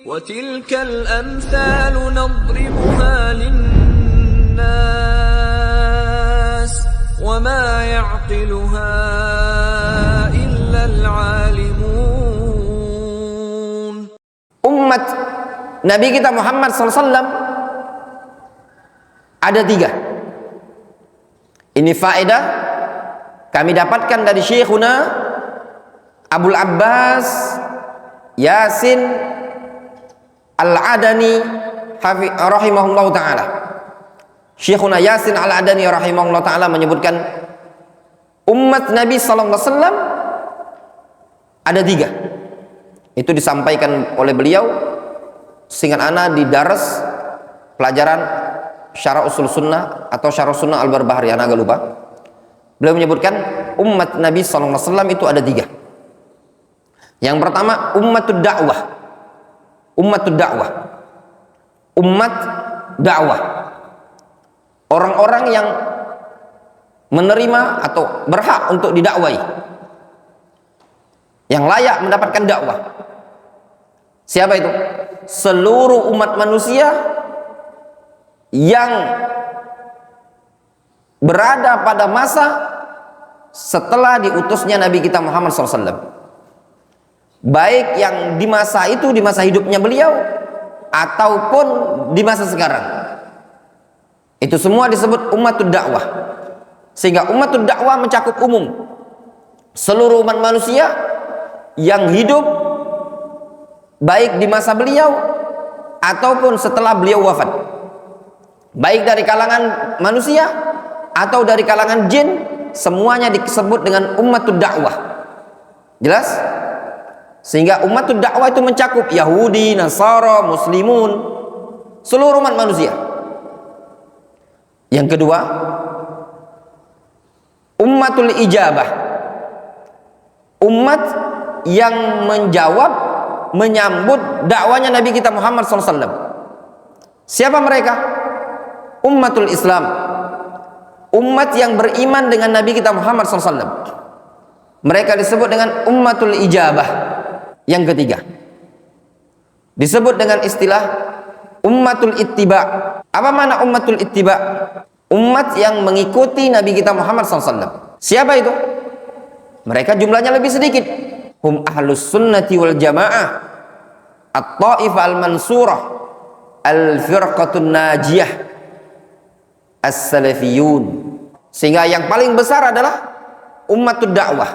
وَتِلْكَ الْأَمْثَالُ نَضْرِبُهَا لِلنَّاسِ وَمَا يَعْقِلُهَا إِلَّا الْعَالِمُونَ. Umat Nabi kita Muhammad SAW ada 3. Ini faedah kami dapatkan dari Syekhuna Abul Abbas Yasin Al-Adani rahimahullah ta'ala. Syekhuna Yasin Al-Adani rahimahullah ta'ala menyebutkan umat Nabi SAW ada 3. Itu disampaikan oleh beliau singkat ana di daras pelajaran Syarah Usul Sunnah atau Syarah Sunnah Al-Barbahari, ana agak lupa. Beliau menyebutkan umat Nabi SAW itu ada 3. Yang pertama ummatud dakwah. Ummatud dakwah. Umat dakwah. Orang-orang yang menerima atau berhak untuk didakwai, yang layak mendapatkan dakwah. Siapa itu? Seluruh umat manusia yang berada pada masa setelah diutusnya Nabi kita Muhammad SAW. Baik yang di masa itu, di masa hidupnya beliau, ataupun di masa sekarang. Itu semua disebut ummatud dakwah. Sehingga ummatud dakwah mencakup umum seluruh umat manusia yang hidup baik di masa beliau ataupun setelah beliau wafat, baik dari kalangan manusia atau dari kalangan jin, semuanya disebut dengan ummatud dakwah. Jelas? Sehingga ummatud dakwah itu mencakup Yahudi, Nasara, Muslimun, seluruh umat manusia. Yang kedua, ummatul ijabah. Umat yang menjawab, menyambut dakwanya Nabi kita Muhammad SAW. Siapa mereka? Ummatul Islam. Umat yang beriman dengan Nabi kita Muhammad SAW. Mereka disebut dengan ummatul ijabah. Yang ketiga disebut dengan istilah ummatul ittiba. Apa makna ummatul ittiba? Umat yang mengikuti Nabi kita Muhammad SAW. Siapa itu? Mereka jumlahnya lebih sedikit. Hum ahlus sunnati wal jamaah, at-ta'ifah al-mansurah, al-firqatun najiyah, as-salafiyun. Sehingga yang paling besar adalah ummatud dakwah.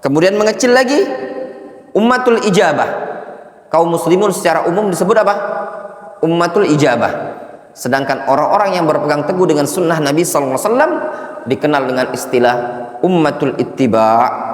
Kemudian mengecil lagi ummatul ijabah. Kaum muslimun secara umum disebut apa? Ummatul ijabah. Sedangkan orang-orang yang berpegang teguh dengan sunnah Nabi SAW dikenal dengan istilah ummatul ittiba'.